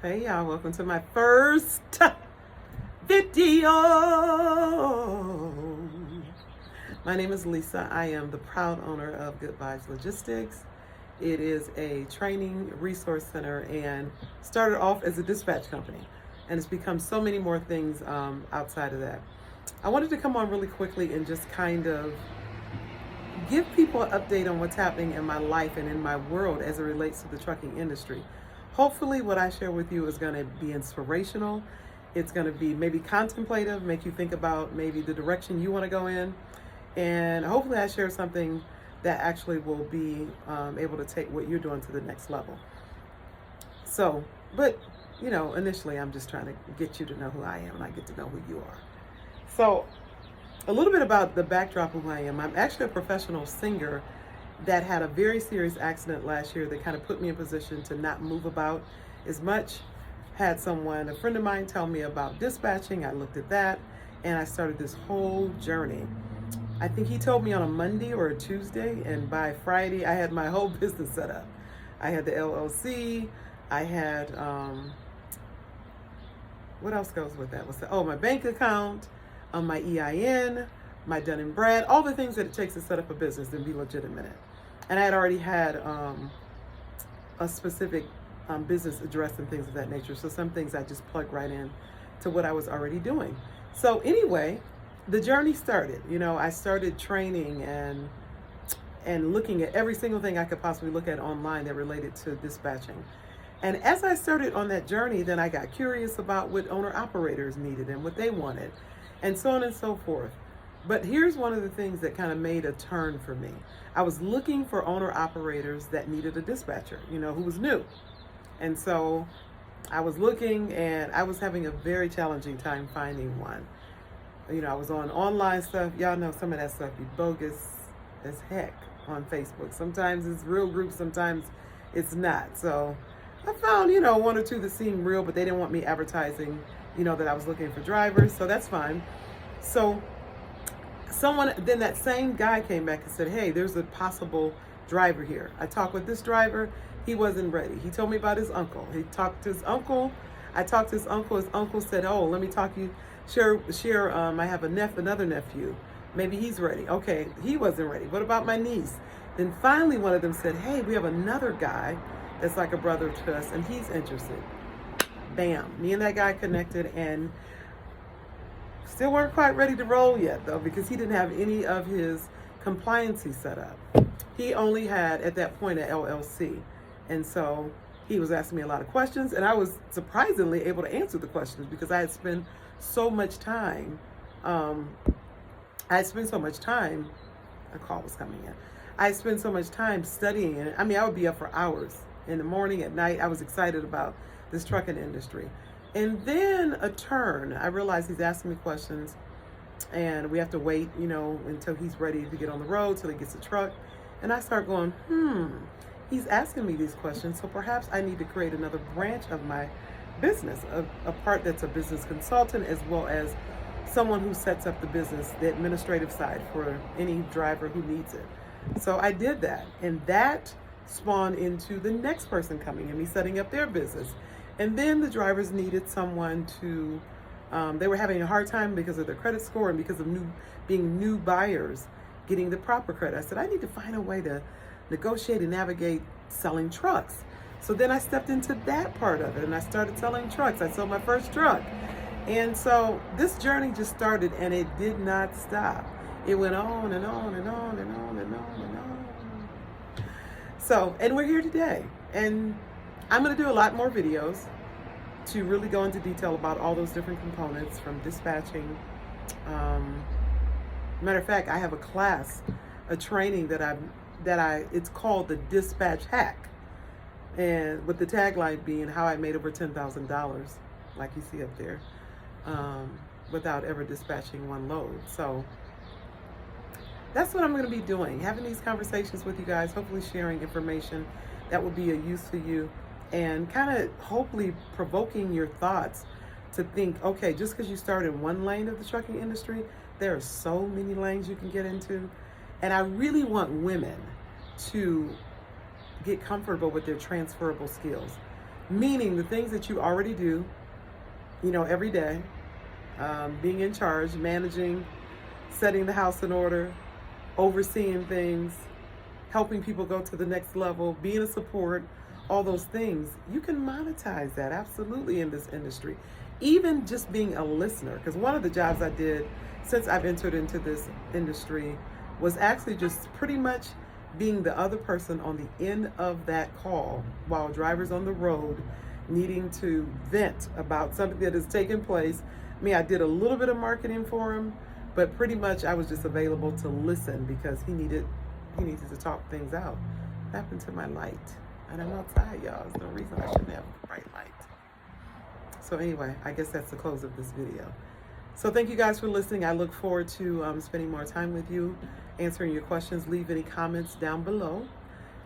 Hey y'all, welcome to my first video. My name is Lisa. I am the proud owner of Good Vibes Logistics. It is a training resource center and started off as a dispatch company, and it's become so many more things outside of that. I wanted to come on really quickly and just kind of give people an update on what's happening in my life and in my world as it relates to the trucking industry. Hopefully what I share with you is going to be inspirational. It's going to be maybe contemplative, make you think about maybe the direction you want to go in. And hopefully I share something that actually will be able to take what you're doing to the next level. So, but, initially I'm just trying to get you to know who I am and I get to know who you are. So, a little bit about the backdrop of who I am. I'm actually a professional singer that had a very serious accident last year that kind of put me in position to not move about as much. Had a friend of mine, tell me about dispatching. I looked at that and I started this whole journey. I think he told me on a Monday or a Tuesday, and by Friday I had my whole business set up. I had the LLC, I had, what else goes with that? My bank account, my EIN, my Dun & Brad, all the things that it takes to set up a business and be legitimate. And I had already had a specific business address and things of that nature. So some things I just plugged right in to what I was already doing. So anyway, the journey started. I started training and looking at every single thing I could possibly look at online that related to dispatching. And as I started on that journey, then I got curious about what owner-operators needed and what they wanted, and so on and so forth. But here's one of the things that kind of made a turn for me. I was looking for owner-operators that needed a dispatcher, who was new. And so I was looking and I was having a very challenging time finding one. I was on online stuff. Y'all know some of that stuff be bogus as heck on Facebook. Sometimes it's real groups, sometimes it's not. So I found, one or two that seemed real, but they didn't want me advertising, that I was looking for drivers. So that's fine. So then that same guy came back and said, hey, there's a possible driver here. I talked with this driver. He wasn't ready. He told me about his uncle. He talked to his uncle. I talked to his uncle. His uncle said, oh, let me talk you. Share. I have another nephew. Maybe he's ready. Okay, he wasn't ready. What about my niece? Then finally one of them said, hey, we have another guy that's like a brother to us and he's interested. Bam. Me and that guy connected and still weren't quite ready to roll yet though, because he didn't have any of his compliancy set up. He only had at that point an LLC. And so he was asking me a lot of questions and I was surprisingly able to answer the questions because I had spent so much time. A call was coming in. I spent so much time studying it. I would be up for hours in the morning, at night. I was excited about this trucking industry. And then a turn, I realized he's asking me questions and we have to wait, until he's ready to get on the road, till he gets a truck. And I start going, he's asking me these questions, so perhaps I need to create another branch of my business, a part that's a business consultant as well as someone who sets up the business, the administrative side for any driver who needs it. So I did that, and that spawned into the next person coming and me setting up their business. And then the drivers needed someone to, they were having a hard time because of their credit score and because of being new buyers, getting the proper credit. I said, I need to find a way to negotiate and navigate selling trucks. So then I stepped into that part of it and I started selling trucks. I sold my first truck. And so this journey just started and it did not stop. It went on and on and on and on and on and on. So, and we're here today. And I'm going to do a lot more videos to really go into detail about all those different components from dispatching. Matter of fact, I have a class, a training it's called the Dispatch Hack. And with the tagline being how I made over $10,000, like you see up there, without ever dispatching one load. So that's what I'm going to be doing, having these conversations with you guys, hopefully sharing information that will be of use to you and kind of hopefully provoking your thoughts to think, okay, just because you start in one lane of the trucking industry, there are so many lanes you can get into. And I really want women to get comfortable with their transferable skills. Meaning the things that you already do, you know, every day, being in charge, managing, setting the house in order, overseeing things, helping people go to the next level, being a support, all those things, you can monetize that absolutely in this industry. Even just being a listener, because one of the jobs I did since I've entered into this industry was actually just pretty much being the other person on the end of that call while drivers on the road needing to vent about something that has taken place. I mean, I did a little bit of marketing for him, but pretty much I was just available to listen because he needed to talk things out. What happened to my light? And I'm outside, y'all. There's no reason I shouldn't have a bright light. So anyway, I guess that's the close of this video. So thank you guys for listening. I look forward to spending more time with you, answering your questions. Leave any comments down below.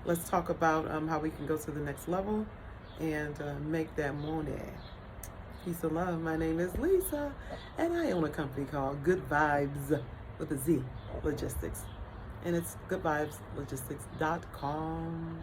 Let's talk about how we can go to the next level and make that money. Peace and love. My name is Lisa, and I own a company called Good Vibes with a Z Logistics. And it's goodvibeslogistics.com.